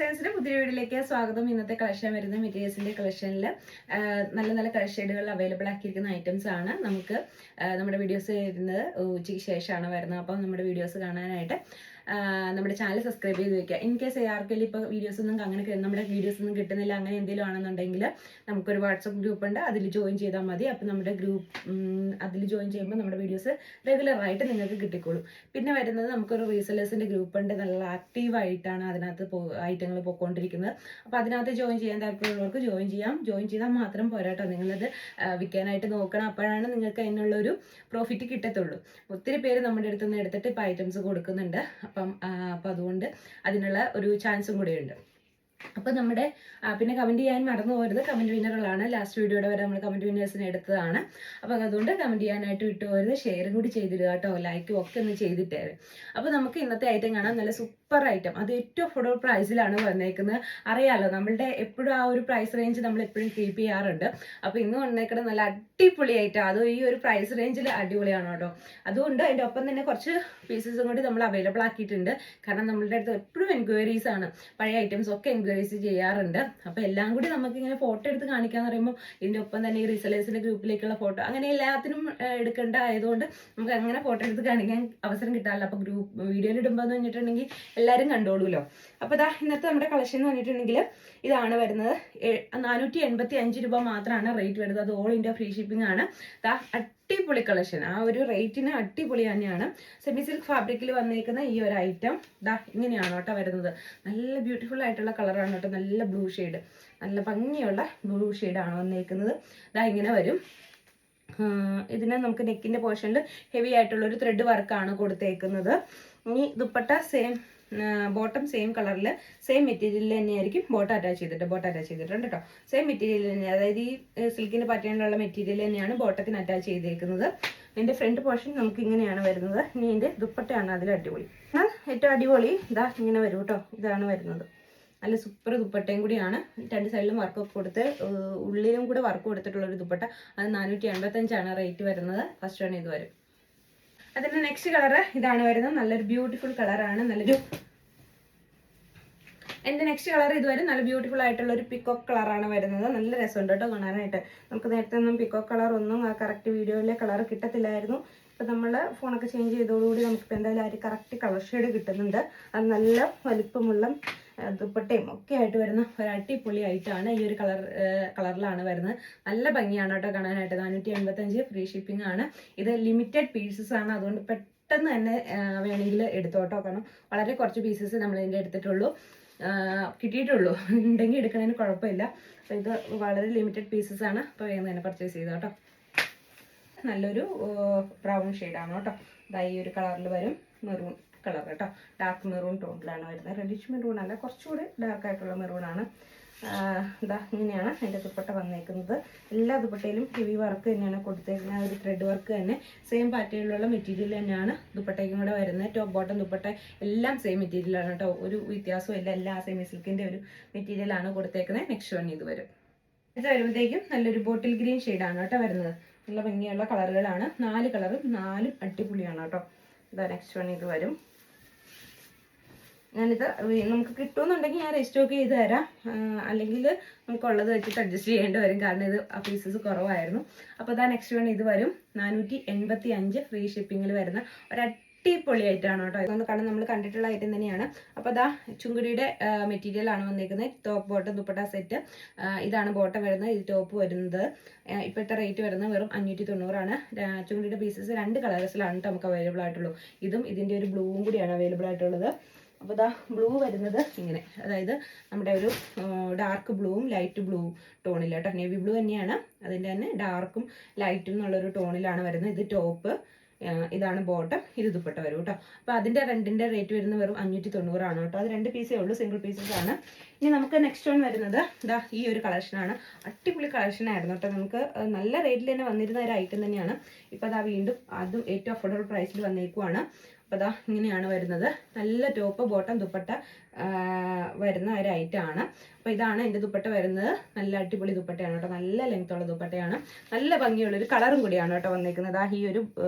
ഡിസൈൻസിന്റെ പുതിയ വീഡിയോയിലേക്ക് സ്വാഗതം. ഇന്നത്തെ കളക്ഷൻ വരുന്ന മെറ്റീരിയൽസിന്റെ കളക്ഷനിൽ നല്ല നല്ല കളർ ഷെയ്ഡുകൾ അവൈലബിൾ ആക്കിയിരിക്കുന്ന ഐറ്റംസ് ആണ്. നമുക്ക് നമ്മുടെ വീഡിയോസ് വരുന്നത് ഉച്ചയ്ക്ക് ശേഷമാണ് വരുന്നത്. അപ്പം നമ്മുടെ വീഡിയോസ് കാണാനായിട്ട് നമ്മുടെ ചാനൽ സബ്സ്ക്രൈബ് ചെയ്ത് വെക്കുക. ഇൻ കേസ് ആർക്കെങ്കിലും ഇപ്പോൾ വീഡിയോസ് ഒന്നും അങ്ങനെ നമ്മുടെ വീഡിയോസ് ഒന്നും കിട്ടുന്നില്ല, അങ്ങനെ എന്തെങ്കിലും ആണെന്നുണ്ടെങ്കിൽ നമുക്കൊരു വാട്സപ്പ് ഗ്രൂപ്പ് ഉണ്ട്, അതിൽ ജോയിൻ ചെയ്താൽ മതി. അപ്പം നമ്മുടെ അതിൽ ജോയിൻ ചെയ്യുമ്പോൾ നമ്മുടെ വീഡിയോസ് റെഗുലറായിട്ട് നിങ്ങൾക്ക് കിട്ടിക്കോളും. പിന്നെ വരുന്നത് നമുക്കൊരു റീസെല്ലേഴ്സിൻ്റെ ഗ്രൂപ്പ് ഉണ്ട്, നല്ല ആക്റ്റീവായിട്ടാണ് അതിനകത്ത് ഐറ്റങ്ങൾ പോയിക്കൊണ്ടിരിക്കുന്നത്. അപ്പോൾ അതിനകത്ത് ജോയിൻ ചെയ്യാൻ താല്പര്യമുള്ളവർക്ക് ജോയിൻ ചെയ്യാം. ജോയിൻ ചെയ്താൽ മാത്രം പോരാട്ടോ, നിങ്ങളത് വിൽക്കാനായിട്ട് നോക്കണം. അപ്പോഴാണ് നിങ്ങൾക്ക് അതിനുള്ളൊരു പ്രോഫിറ്റ് കിട്ടത്തുള്ളൂ. ഒത്തിരി പേര് നമ്മുടെ അടുത്ത് നിന്ന് എടുത്തിട്ട് ഇപ്പോൾ ഐറ്റംസ് കൊടുക്കുന്നുണ്ട്. അപ്പം അതുകൊണ്ട് അതിനുള്ള ഒരു ചാൻസും കൂടെയുണ്ട്. അപ്പം നമ്മുടെ പിന്നെ കമൻറ്റ് ചെയ്യാൻ മറന്നു പോരുത്. കമൻറ്റ് വിന്നറുകളാണ്. ലാസ്റ്റ് വീഡിയോയുടെ വരെ നമ്മൾ കമൻറ്റ് വിന്നേഴ്സിനെ എടുത്തതാണ്. അപ്പം അതുകൊണ്ട് കമൻറ്റ് ചെയ്യാനായിട്ട് വിട്ടു പോരുത്. ഷെയറും കൂടി ചെയ്തിടുക കേട്ടോ, ലൈക്കും ഒക്കെ ഒന്ന് ചെയ്തിട്ടേ. അപ്പോൾ നമുക്ക് ഇന്നത്തെ ഐറ്റം കാണാം. നല്ല സൂപ്പർ ഐറ്റം, അത് ഏറ്റവും അഫോർഡബിൾ പ്രൈസിലാണ് വന്നേക്കുന്നത്. അറിയാലോ, നമ്മളുടെ എപ്പോഴും ആ ഒരു പ്രൈസ് റേഞ്ച് നമ്മൾ എപ്പോഴും കീപ്പ് ചെയ്യാറുണ്ട്. അപ്പോൾ ഇന്ന് വന്നേക്കുന്നത് നല്ല അടിപൊളി ഐറ്റം, അത് ഈ ഒരു പ്രൈസ് റേഞ്ചിൽ അടിപൊളിയാണ് കേട്ടോ. അതുകൊണ്ട് അതിൻ്റെ ഒപ്പം തന്നെ കുറച്ച് പീസസും കൂടി നമ്മൾ അവൈലബിൾ ആക്കിയിട്ടുണ്ട്. കാരണം നമ്മളുടെ അടുത്ത് എപ്പോഴും എൻക്വയറീസ് ആണ്, പഴയ ഐറ്റംസ് ഒക്കെ എൻക്വയറീസ് ചെയ്യാറുണ്ട്. അപ്പോൾ എല്ലാം കൂടി നമുക്ക് ഇങ്ങനെ ഫോട്ടോ എടുത്ത് കാണിക്കാന്ന് പറയുമ്പോൾ ഇതിൻ്റെ ഒപ്പം തന്നെ ഈ റീസെല്ലേഴ്സിൻ്റെ ഗ്രൂപ്പിലേക്കുള്ള ഫോട്ടോ അങ്ങനെ എല്ലാത്തിനും എടുക്കേണ്ട ആയതുകൊണ്ട് നമുക്ക് അങ്ങനെ ഫോട്ടോ എടുത്ത് കാണിക്കാൻ അവസരം കിട്ടാറില്ല. അപ്പോൾ വീഡിയോയിൽ ഇടുമ്പോൾ എന്ന് പറഞ്ഞിട്ടുണ്ടെങ്കിൽ എല്ലാവരും കണ്ടോളൂല്ലോ. അപ്പോൾ ഇന്നത്തെ നമ്മുടെ കളക്ഷൻ എന്ന് പറഞ്ഞിട്ടുണ്ടെങ്കിൽ ഇതാണ് വരുന്നത്. 485 രൂപ മാത്രമാണ് റേറ്റ് വരുന്നത്. അത് ഓൾ ഇന്ത്യ ഫ്രീ ഷിപ്പിംഗ് ആണ്. അടിപൊളി കളക്ഷൻ, ആ ഒരു റേറ്റിന് അടിപൊളി തന്നെയാണ്. സെമി സിൽക്ക് ഫാബ്രിക്കിൽ വന്നേക്കുന്ന ഈ ഒരു ഐറ്റം ഇങ്ങനെയാണ് കേട്ടോ വരുന്നത്. നല്ല ബ്യൂട്ടിഫുൾ ആയിട്ടുള്ള കളറാണ് കേട്ടോ, നല്ല ബ്ലൂ ഷെയ്ഡ്, നല്ല ഭംഗിയുള്ള ബ്ലൂ ഷെയ്ഡാണ് വന്നേക്കുന്നത്. ഇങ്ങനെ വരും. ഇതിന് നമുക്ക് നെക്കിൻ്റെ പോർഷനിൽ ഹെവി ആയിട്ടുള്ളൊരു ത്രെഡ് വർക്കാണ് കൊടുത്തേക്കുന്നത്. ഇനി ദുപ്പട്ട ബോട്ടം സെയിം കളറിൽ സെയിം മെറ്റീരിയലിൽ തന്നെയായിരിക്കും ബോട്ടം അറ്റാച്ച് ചെയ്തിട്ടുണ്ട് കേട്ടോ. സെയിം മെറ്റീരിയൽ തന്നെ, അതായത് ഈ സിൽക്കിൻ്റെ പാറ്റേണിലുള്ള മെറ്റീരിയൽ തന്നെയാണ് ബോട്ടത്തിന് അറ്റാച്ച് ചെയ്തേക്കുന്നത്. ഇതിൻ്റെ ഫ്രണ്ട് പോർഷൻ നമുക്ക് ഇങ്ങനെയാണ് വരുന്നത്. ഇനി ഇതിൻ്റെ ദുപ്പട്ടയാണ് അതിൽ അടിപൊളി. ഏറ്റവും അടിപൊളി ഇങ്ങനെ വരും കേട്ടോ. ഇതാണ് വരുന്നത്. നല്ല സൂപ്പർ ദുപ്പട്ടയും കൂടിയാണ്. രണ്ട് സൈഡിലും വർക്കൊക്കെ കൊടുത്ത് ഉള്ളിലും കൂടെ വർക്ക് കൊടുത്തിട്ടുള്ളൊരു ദുപ്പട്ട. അത് 485 റേറ്റ് വരുന്നത്. ഫസ്റ്റ് വൺ ഇത് വരും. അതിൻ്റെ നെക്സ്റ്റ് കളറ് ഇതാണ് വരുന്നത്. നല്ലൊരു ബ്യൂട്ടിഫുൾ കളറാണ്. എൻ്റെ നെക്സ്റ്റ് കളർ ഇതുവരെ നല്ല ബ്യൂട്ടിഫുൾ ആയിട്ടുള്ള ഒരു പിക്കോക്ക് കളറാണ് വരുന്നത്. നല്ല രസമുണ്ട് കേട്ടോ കാണാനായിട്ട്. നമുക്ക് നേരത്തെ ഒന്നും പിക്കോക്ക് കളർ ഒന്നും ആ കറക്റ്റ് വീഡിയോയിലെ കളർ കിട്ടത്തില്ലായിരുന്നു. ഇപ്പം നമ്മൾ ഫോണൊക്കെ ചേഞ്ച് ചെയ്തതോടുകൂടി നമുക്കിപ്പോൾ എന്തായാലും ആ ഒരു കറക്റ്റ് കളർ ഷെയ്ഡ് കിട്ടുന്നുണ്ട്. അത് നല്ല വലിപ്പമുള്ള ദുപ്പട്ടയും ഒക്കെ ആയിട്ട് വരുന്ന ഒരു അടിപൊളി ആയിട്ടാണ് ഈ ഒരു കളറിലാണ് വരുന്നത്. നല്ല ഭംഗിയാണ് കേട്ടോ കാണാനായിട്ട്. 485 ഫ്രീ ഷിപ്പിംഗ് ആണ്. ഇത് ലിമിറ്റഡ് പീസസ് ആണ്, അതുകൊണ്ട് പെട്ടെന്ന് തന്നെ വേണമെങ്കിൽ എടുത്തോട്ടോ. കാരണം വളരെ കുറച്ച് പീസസ് നമ്മളിതിൻ്റെ എടുത്തിട്ടുള്ളൂ, കിട്ടിയിട്ടുള്ളൂ. ഉണ്ടെങ്കിൽ എടുക്കണതിന് കുഴപ്പമില്ല. അപ്പോൾ ഇത് വളരെ ലിമിറ്റഡ് പീസസ് ആണ്. അപ്പോൾ വേഗം തന്നെ പർച്ചേസ് ചെയ്തോ കേട്ടോ. നല്ലൊരു ബ്രൗൺ ഷെയ്ഡാണ് കേട്ടോ. ഈ ഒരു കളറിൽ വരും. മെറൂൺ കളർ കേട്ടോ, ഡാർക്ക് മെറൂൺ ടോണിലാണ് വരുന്നത്. റെഡിഷ് മെറൂൺ അല്ല, കുറച്ചുകൂടി ഡാർക്ക് ആയിട്ടുള്ള മെറൂണാണ്. ഇങ്ങനെയാണ് അതിൻ്റെ ദുപ്പട്ട വന്നേക്കുന്നത്. എല്ലാ ദുപ്പട്ടയിലും ഹെവി വർക്ക് തന്നെയാണ് കൊടുത്തേക്കുന്നത്. ആ ഒരു ത്രെഡ് വർക്ക് തന്നെ സെയിം പാറ്റേണിലുള്ള മെറ്റീരിയൽ തന്നെയാണ് ദുപ്പട്ടയ്ക്കും കൂടെ വരുന്നത്. ടോപ്പ് ബോട്ടം ദുപ്പട്ട എല്ലാം സെയിം മെറ്റീരിയലാണ് കേട്ടോ, ഒരു വ്യത്യാസവും ഇല്ല. എല്ലാം സെമി സിൽക്കിൻ്റെ ഒരു മെറ്റീരിയലാണ് കൊടുത്തേക്കുന്നത്. നെക്സ്റ്റ് വൺ ഇത് വരും. ഇത് വരുമ്പോഴത്തേക്കും നല്ലൊരു ബോട്ടിൽ ഗ്രീൻ ഷെയ്ഡാണ് കേട്ടോ വരുന്നത്. നല്ല ഭംഗിയുള്ള കളറുകളാണ്. 4 കളറും 4 അടിപൊളിയാണ് കേട്ടോ. നെക്സ്റ്റ് വൺ ഇത് വരും. ഞാനിത് നമുക്ക് കിട്ടുമെന്നുണ്ടെങ്കിൽ ഞാൻ റീസ്റ്റോക്ക് ചെയ്ത് തരാം, അല്ലെങ്കിൽ നമുക്കുള്ളത് വെച്ചിട്ട് അഡ്ജസ്റ്റ് ചെയ്യേണ്ടി വരും. കാരണം ഇത് ആ പീസസ് കുറവായിരുന്നു. അപ്പോൾ നെക്സ്റ്റ് വൺ ഇത് വരും. 485 ഫ്രീ ഷിപ്പിങ്ങിൽ വരുന്ന അടിപൊളിയായിട്ടാണ് കേട്ടോ. ഇതൊന്ന് കാരണം നമ്മൾ കണ്ടിട്ടുള്ള ഐറ്റം തന്നെയാണ്. അപ്പോൾ ചുങ്കുടിയുടെ മെറ്റീരിയലാണ് വന്നിരിക്കുന്നത്. Top bottom dupatta set. ഇതാണ് ബോട്ടം വരുന്നത്. ഇത് ടോപ്പ് വരുന്നത്. ഇപ്പോഴത്തെ റേറ്റ് വരുന്നത് വെറും 590 ചുങ്കുടിയുടെ പീസസ് 2 കളേഴ്സിലാണ് നമുക്ക് അവൈലബിൾ ആയിട്ടുള്ളൂ. ഇതും ഇതിൻ്റെ ഒരു ബ്ലൂവും കൂടിയാണ് അവൈലബിൾ ആയിട്ടുള്ളത്. അപ്പോൾ ബ്ലൂ വരുന്നത് ഇങ്ങനെ, അതായത് നമ്മുടെ ഒരു ഡാർക്ക് ബ്ലൂവും ലൈറ്റ് ബ്ലൂ ടോണിൽ കേട്ടോ. നേവി ബ്ലൂ തന്നെയാണ്, അതിൻ്റെ തന്നെ ഡാർക്കും ലൈറ്റും എന്നുള്ളൊരു ടോണിലാണ് വരുന്നത്. ഇത് ടോപ്പ്, ഇതാണ് ബോട്ടം, ഇത് ദുപ്പട്ട വരും കേട്ടോ. അപ്പോൾ അതിൻ്റെ രണ്ടിൻ്റെ റേറ്റ് വരുന്നത് വെറും 590 കേട്ടോ. അത് 2 പീസേ ഉള്ളൂ, സിംഗിൾ പീസസ് ആണ്. ഇനി നമുക്ക് നെക്സ്റ്റ് വൺ വരുന്നത് ഈ ഒരു കളക്ഷനാണ്. അടിപൊളി കളക്ഷനായിരുന്നു കേട്ടോ. നമുക്ക് നല്ല റേറ്റിൽ തന്നെ വന്നിരുന്ന ഒരു ഐറ്റം തന്നെയാണ്. ഇപ്പോൾ വീണ്ടും അതും ഏറ്റവും അഫോർഡബിൾ പ്രൈസിൽ വന്നേക്കുവാണ്. അപ്പോൾ ഇങ്ങനെയാണ് വരുന്നത്. നല്ല ടോപ്പ് ബോട്ടം ദുപ്പട്ട വരുന്ന ഒരു ഐറ്റമാണ്. അപ്പോൾ ഇതാണ് എൻ്റെ ദുപ്പട്ട വരുന്നത്. നല്ല അടിപൊളി ദുപ്പട്ടയാണ് കേട്ടോ, നല്ല ലെങ്ത്തുള്ള ദുപ്പട്ടയാണ്, നല്ല ഭംഗിയുള്ളൊരു കളറും കൂടിയാണ് കേട്ടോ വന്നേക്കുന്നത്. ഈ ഒരു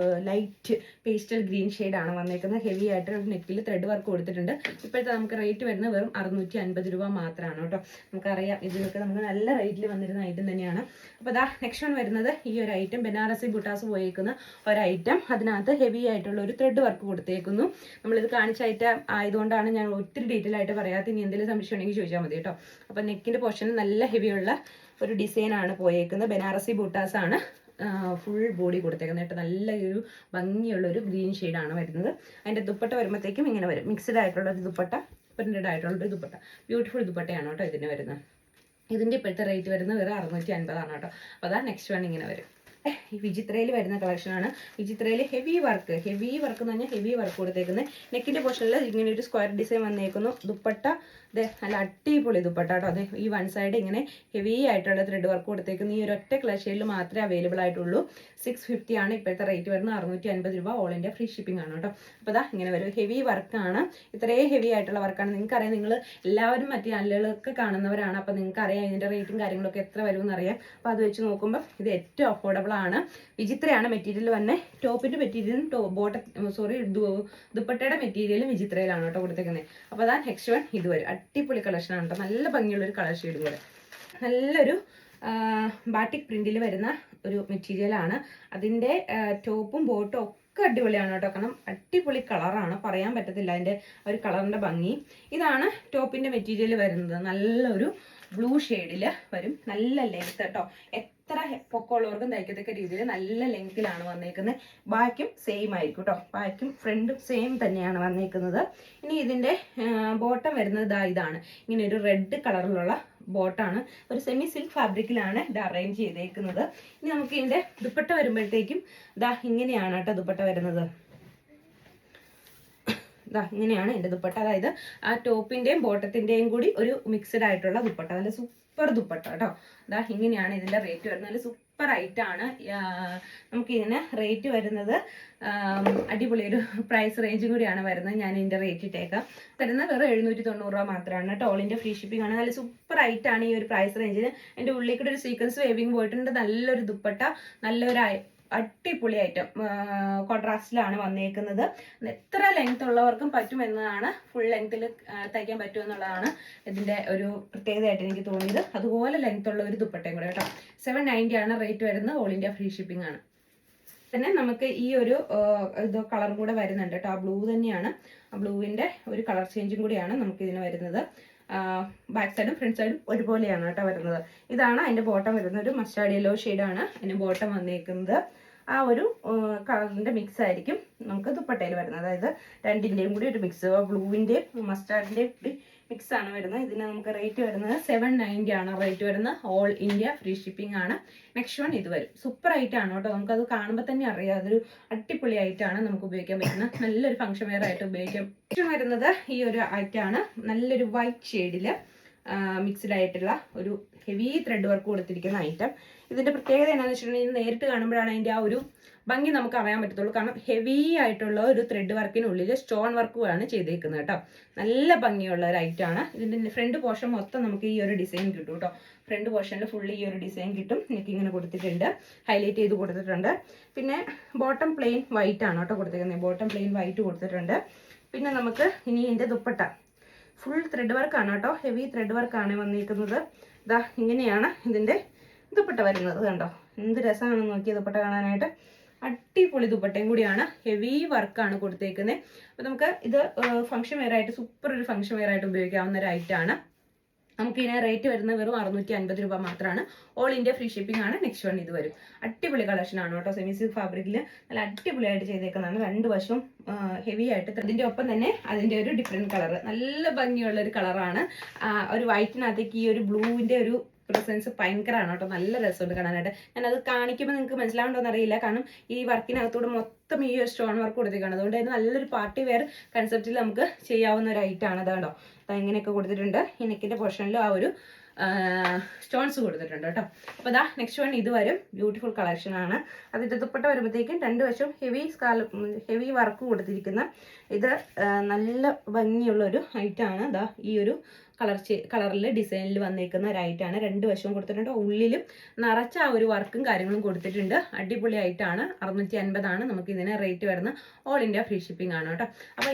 ലൈറ്റ് പേസ്റ്റൽ ഗ്രീൻ ഷെയ്ഡാണ് വന്നേക്കുന്നത്. ഹെവി ആയിട്ട് നെക്കിൽ ത്രെഡ് വർക്ക് കൊടുത്തിട്ടുണ്ട്. ഇപ്പോഴത്തെ നമുക്ക് റേറ്റ് വരുന്നത് വെറും 650 രൂപ മാത്രമാണ് കേട്ടോ. നമുക്കറിയാം ഇതിനൊക്കെ നമുക്ക് നല്ല റേറ്റിൽ വന്നിരുന്ന ഐറ്റം തന്നെയാണ്. അപ്പോൾ നെക്സ്റ്റ് വൺ വരുന്നത് ഈ ഒരു ഐറ്റം ബനാറസി ബുട്ടാസ് പോയേക്കുന്ന ഒരു ഐറ്റം. അതിനകത്ത് ഹെവി ആയിട്ടുള്ള ഒരു ത്രെഡ് വർക്ക് കൊടുത്തേക്കുന്നു. നമ്മളിത് കാണിച്ച ഐറ്റം ആയതുകൊണ്ടാണ് ഞാൻ ഒത്തിരി ഡീറ്റെയിൽ ആയിട്ട് പറയാത്ത. ഇനി എന്തെങ്കിലും സംശയം ഉണ്ടെങ്കിൽ ചോദിച്ചാൽ മതി കേട്ടോ. അപ്പോൾ നെക്കിൻ്റെ പോർഷനിൽ നല്ല ഹെവിയുള്ള ഒരു ഡിസൈനാണ് പോയേക്കുന്നത്. ബനാറസി ബൂട്ടാസ് ആണ് ഫുൾ ബോഡി കൊടുത്തേക്കുന്നത് കേട്ടോ. നല്ലൊരു ഭംഗിയുള്ള ഒരു ഗ്രീൻ ഷെയ്ഡാണ് വരുന്നത്. അതിൻ്റെ ദുപ്പട്ട വരുമ്പോഴത്തേക്കും ഇങ്ങനെ വരും, മിക്സ്ഡ് ആയിട്ടുള്ള ഒരു ദുപ്പട്ട, പ്രിന്റഡ് ആയിട്ടുള്ളൊരു ദുപ്പട്ട, ബ്യൂട്ടിഫുൾ ദുപ്പട്ടയാണ് കേട്ടോ ഇതിന് വരുന്നത്. ഇതിൻ്റെ ഇപ്പോഴത്തെ റേറ്റ് വരുന്നത് വെറും 650 ആണ് കേട്ടോ. അപ്പോൾ നെക്സ്റ്റ് വൺ ഇങ്ങനെ വരും. ഈ വിചിത്രയിൽ വരുന്ന കളക്ഷനാണ്. വിചിത്രയിൽ ഹെവി വർക്ക് എന്ന് പറഞ്ഞാൽ ഹെവി വർക്ക് കൊടുത്തേക്കുന്നത്. നെക്കിൻ്റെ പോർഷനിൽ ഇങ്ങനെ ഒരു സ്ക്വയർ ഡിസൈൻ വന്നേക്കുന്നു. ദുപ്പട്ട നല്ല അടിപൊളി ദുപ്പട്ട കേട്ടോ. അതെ, ഈ വൺ സൈഡ് ഇങ്ങനെ ഹെവി ആയിട്ടുള്ള ത്രെഡ് വർക്ക് കൊടുത്തേക്കുന്നു. ഈ ഒരൊറ്റ കളർ ഷെയ്ഡിൽ മാത്രമേ അവൈലബിൾ ആയിട്ടുള്ളൂ. 650 ആണ് ഇപ്പോഴത്തെ റേറ്റ് വരുന്നത്. 650 രൂപ ഓൾ ഇന്ത്യ ഫ്രീ ഷിപ്പിംഗ് ആണ് കേട്ടോ. അപ്പോൾ ഇങ്ങനെ വരും, ഹെവി വർക്കാണ്. ഇത്രയും ഹെവി ആയിട്ടുള്ള വർക്കാണ്. നിങ്ങൾക്കറിയാം, നിങ്ങൾ എല്ലാവരും മറ്റു ചാനലുകളൊക്കെ കാണുന്നവരാണ്. അപ്പോൾ നിങ്ങൾക്കറിയാം ഇതിൻ്റെ റേറ്റും കാര്യങ്ങളൊക്കെ എത്ര വരുമെന്ന് അറിയാം. അപ്പോൾ അത് വെച്ച് നോക്കുമ്പോൾ ഇത് ഏറ്റവും അഫോർഡബിൾ ആണ്. വിചിത്രയാണ് മെറ്റീരിയൽ വന്നെ. ടോപ്പിൻ്റെ മെറ്റീരിയലും ദുപ്പട്ടയുടെ മെറ്റീരിയലും വിചിത്രയിലാണ് കേട്ടോ കൊടുത്തേക്കുന്നത്. അപ്പോൾ നെക്സ്റ്റ് വൺ ഇത് വരും. അടിപൊളി കളക്ഷനാണ് കേട്ടോ. നല്ല ഭംഗിയുള്ളൊരു കളർ ഷെയ്ഡ് പോലെ നല്ലൊരു ബാട്ടിക് പ്രിന്റിൽ വരുന്ന ഒരു മെറ്റീരിയലാണ്. അതിൻ്റെ ടോപ്പും ബോട്ടും ഒക്കെ അടിപൊളിയാണ് കേട്ടോ. കാരണം അടിപൊളി കളറാണ്, പറയാൻ പറ്റത്തില്ല അതിൻ്റെ ഒരു കളറിൻ്റെ ഭംഗി. ഇതാണ് ടോപ്പിൻ്റെ മെറ്റീരിയൽ വരുന്നത്. നല്ലൊരു ബ്ലൂ ഷെയ്ഡിൽ വരും. നല്ല ലെങ്ത് കേട്ടോ. എത്ര പൊക്കമുള്ളവർക്കും തയ്ക്കത്തക്ക രീതിയിൽ നല്ല ലെങ്ത്തിലാണ് വന്നേക്കുന്നത്. ബാക്കും സെയിം ആയിരിക്കും കേട്ടോ. ബാക്കും ഫ്രണ്ടും സെയിം തന്നെയാണ് വന്നേക്കുന്നത്. ഇനി ഇതിൻ്റെ ബോട്ടം വരുന്നത് ഇതാണ്. ഇങ്ങനെ ഒരു റെഡ് കളറിലുള്ള ബോട്ടാണ്. ഒരു സെമി സിൽക്ക് ഫാബ്രിക്കിലാണ് ഇത് അറേഞ്ച് ചെയ്തേക്കുന്നത്. ഇനി നമുക്ക് ഇതിൻ്റെ ദുപ്പട്ട വരുമ്പോഴത്തേക്കും ഇങ്ങനെയാണ് കേട്ടോ ദുപ്പട്ട വരുന്നത്. ഇങ്ങനെയാണ് എൻ്റെ ദുപ്പട്ട. അതായത് ആ ടോപ്പിൻ്റെയും ബോട്ടത്തിൻ്റെയും കൂടി ഒരു മിക്സഡ് ആയിട്ടുള്ള ദുപ്പട്ട. നല്ല സൂപ്പർ ദുപ്പട്ട കേട്ടോ. ഇങ്ങനെയാണ് ഇതിൻ്റെ റേറ്റ് വരുന്നത്. നല്ല സൂപ്പർ ഐറ്റാണ്. നമുക്ക് ഇതിന് റേറ്റ് വരുന്നത് അടിപൊളി ഒരു പ്രൈസ് റേഞ്ചും കൂടിയാണ് വരുന്നത്. ഞാൻ ഇതിൻ്റെ റേറ്റ് ഇട്ടേക്കാം. വരുന്നത് വെറും 790 രൂപ മാത്രമാണ് കേട്ടോ. ഓൾ ഇന്ത്യ ഫ്രീ ഷിപ്പിംഗ് ആണ്. നല്ല സൂപ്പർ ഐറ്റാണ് ഈ ഒരു പ്രൈസ് റേഞ്ചിന്. എൻ്റെ ഉള്ളിൽ കൂടെ ഒരു സീക്വൻസ് വേവിങ് പോയിട്ടുണ്ട്. നല്ലൊരു ദുപ്പട്ട, നല്ലൊരു അടിപൊളി ഐറ്റം കോൺട്രാസ്റ്റിലാണ് വന്നേക്കുന്നത്. എത്ര ലെങ്ത് ഉള്ളവർക്കും പറ്റുമെന്നതാണ്, ഫുൾ ലെങ്ത്തിൽ തയ്ക്കാൻ പറ്റുമെന്നുള്ളതാണ് ഇതിൻ്റെ ഒരു പ്രത്യേകതയായിട്ട് എനിക്ക് തോന്നിയത്. അതുപോലെ ലെങ്ത് ഉള്ള ഒരു ദുപ്പട്ടയും കൂടെ കേട്ടോ. 790 ആണ് റേറ്റ് വരുന്നത്. ഓൾ ഇന്ത്യ ഫ്രീ ഷിപ്പിംഗ് ആണ്. പിന്നെ നമുക്ക് ഈ ഒരു കളറും കൂടെ വരുന്നുണ്ട് കേട്ടോ. ആ ബ്ലൂ തന്നെയാണ്. ആ ബ്ലൂവിൻ്റെ ഒരു കളർ ചേഞ്ചും കൂടിയാണ് നമുക്ക് ഇതിന് വരുന്നത്. ബാക്ക് സൈഡും ഫ്രണ്ട് സൈഡും ഒരുപോലെയാണ് കേട്ടോ വരുന്നത്. ഇതാണ് അതിൻ്റെ ബോട്ടം വരുന്നത്. ഒരു മസ്റ്റാർഡ് യെല്ലോ ഷെയ്ഡാണ് അതിൻ്റെ ബോട്ടം വന്നേക്കുന്നത്. ആ ഒരു കളറിൻ്റെ മിക്സ് ആയിരിക്കും നമുക്ക് ദുപ്പട്ടയിൽ വരുന്നത്. അതായത് രണ്ടിൻ്റെയും കൂടി ഒരു മിക്സ്, ബ്ലൂവിൻ്റെയും മസ്റ്റാർഡിൻ്റെയും കൂടി മിക്സ് ആണ് വരുന്നത്. ഇതിന് നമുക്ക് റേറ്റ് വരുന്നത് 790 ആണ് റേറ്റ് വരുന്നത്. ഓൾ ഇന്ത്യ ഫ്രീ ഷിപ്പിംഗ് ആണ്. നെക്സ്റ്റ് വൺ ഇത് വരും. സൂപ്പർ ഐറ്റാണ് കേട്ടോ. നമുക്കത് കാണുമ്പോൾ തന്നെ അറിയാം അതൊരു അടിപൊളി ഐറ്റാണ്. നമുക്ക് ഉപയോഗിക്കാൻ പറ്റുന്ന നല്ലൊരു ഫംഗ്ഷൻ വെയർ ആയിട്ട് ഉപയോഗിക്കാം. നെക്സ്റ്റ് വരുന്നത് ഈ ഒരു ഐറ്റാണ്. നല്ലൊരു വൈറ്റ് ഷെയ്ഡിൽ മിക്സ്ഡ് ആയിട്ടുള്ള ഒരു ഹെവി ത്രെഡ് വർക്ക് കൊടുത്തിരിക്കുന്ന ഐറ്റം. ഇതിൻ്റെ പ്രത്യേകത എന്താണെന്ന് വെച്ചിട്ടുണ്ടെങ്കിൽ നേരിട്ട് കാണുമ്പോഴാണ് അതിൻ്റെ ആ ഒരു ഭംഗി നമുക്ക് അറിയാൻ പറ്റത്തുള്ളൂ. കാരണം ഹെവി ആയിട്ടുള്ള ഒരു ത്രെഡ് വർക്കിനുള്ളിൽ സ്റ്റോൺ വർക്കുമാണ് ചെയ്തേക്കുന്നത് കേട്ടോ. നല്ല ഭംഗിയുള്ള ഒരു ഐറ്റമാണ്. ഇതിൻ്റെ ഫ്രണ്ട് പോർഷൻ മൊത്തം നമുക്ക് ഈ ഒരു ഡിസൈൻ കിട്ടും കേട്ടോ. ഫ്രണ്ട് പോർഷനിൽ ഫുള്ളി ഈ ഒരു ഡിസൈൻ കിട്ടും. എനിക്ക് ഇങ്ങനെ കൊടുത്തിട്ടുണ്ട്, ഹൈലൈറ്റ് ചെയ്ത് കൊടുത്തിട്ടുണ്ട്. പിന്നെ ബോട്ടം പ്ലെയിൻ വൈറ്റ് ആണ് കേട്ടോ കൊടുത്തിരിക്കുന്നത്. ബോട്ടം പ്ലെയിൻ വൈറ്റ് കൊടുത്തിട്ടുണ്ട്. പിന്നെ നമുക്ക് ഇനി ഇതിൻ്റെ ദുപ്പട്ട ഫുൾ ത്രെഡ് വർക്കാണ് കേട്ടോ. ഹെവി ത്രെഡ് വർക്കാണ് വന്നിരിക്കുന്നത്. ഇങ്ങനെയാണ് ഇതിൻ്റെ ദുപ്പട്ട വരുന്നത്. കണ്ടോ എന്ത് രസമാണെന്ന് നോക്കിയ ദുപ്പട്ട കാണാനായിട്ട്. അടിപൊളി ദുപ്പട്ടയും കൂടിയാണ്. ഹെവി വർക്കാണ് കൊടുത്തേക്കുന്നത്. അപ്പോൾ നമുക്ക് ഇത് ഫംഗ്ഷൻ വെയർ ആയിട്ട് സൂപ്പർ ഒരു ഫംഗ്ഷൻ വെയർ ആയിട്ട് ഉപയോഗിക്കാവുന്ന ഒരു ഐറ്റമാണ്. നമുക്ക് ഇതിന് റേറ്റ് വരുന്നത് വെറും 650 രൂപ മാത്രമാണ്. ഓൾ ഇന്ത്യ ഫ്രീ ഷിപ്പിംഗ് ആണ്. നെക്സ്റ്റ് വൺ ഇത് വരും. അടിപൊളി കളക്ഷനാണ് കേട്ടോ. സെമി സിൽക്ക് ഫാബ്രിക്കിൽ നല്ല അടിപൊളിയായിട്ട് ചെയ്തേക്കുന്നതാണ്. രണ്ട് വശവും ഹെവി ആയിട്ട്. ഇതിൻ്റെ ഒപ്പം തന്നെ അതിൻ്റെ ഒരു ഡിഫറെൻറ്റ് കളർ, നല്ല ഭംഗിയുള്ള ഒരു കളറാണ്. ഒരു വൈറ്റിനകത്തേക്ക് ഈ ഒരു ബ്ലൂവിൻ്റെ ഒരു പ്രസൻസ് ഭയങ്കരമാണ് കേട്ടോ. നല്ല രസമുണ്ട് കാണാനായിട്ട്. ഞാനത് കാണിക്കുമ്പോൾ നിങ്ങൾക്ക് മനസ്സിലാവുണ്ടോന്ന് അറിയില്ല. കാരണം ഈ വർക്കിനകത്തൂടെ മൊത്തം ഈ ഒരു സ്റ്റോൺ വർക്ക് കൊടുത്തേക്കാണ്. അതുകൊണ്ട് തന്നെ നല്ലൊരു പാർട്ടി വെയർ കൺസെപ്റ്റിൽ നമുക്ക് ചെയ്യാവുന്ന ഒരു ഐറ്റമാണ്. അതാണോ ഇങ്ങനെയൊക്കെ കൊടുത്തിട്ടുണ്ട്. ഈ നെക്കിൻ്റെ പോർഷനിലും ആ ഒരു സ്റ്റോൺസ് കൊടുത്തിട്ടുണ്ട് കേട്ടോ. അപ്പോൾ ഇതാ നെക്സ്റ്റ് വൺ ഇത് വരും. ബ്യൂട്ടിഫുൾ കളക്ഷൻ ആണ്. അതിൻ്റെ ദുപ്പട്ട വരുമ്പോഴത്തേക്കും രണ്ട് വശവും ഹെവി വർക്ക് കൊടുത്തിരിക്കുന്ന ഇത് നല്ല ഭംഗിയുള്ളൊരു ഐറ്റാണ്. ഇതാ ഈ ഒരു കളറിൽ ഡിസൈനിൽ വന്നേക്കുന്ന ഒരു ഐറ്റാണ്. രണ്ട് വശവും കൊടുത്തിട്ടുണ്ട്. ഉള്ളിലും നിറച്ച ആ ഒരു വർക്കും കാര്യങ്ങളും കൊടുത്തിട്ടുണ്ട്. അടിപൊളി ആയിട്ടാണ്. 650 ആണ് നമുക്ക് ഇതിന് റേറ്റ് വരുന്നത്. ഓൾ ഇന്ത്യ ഫ്രീ ഷിപ്പിംഗ് ആണ് കേട്ടോ. അപ്പോൾ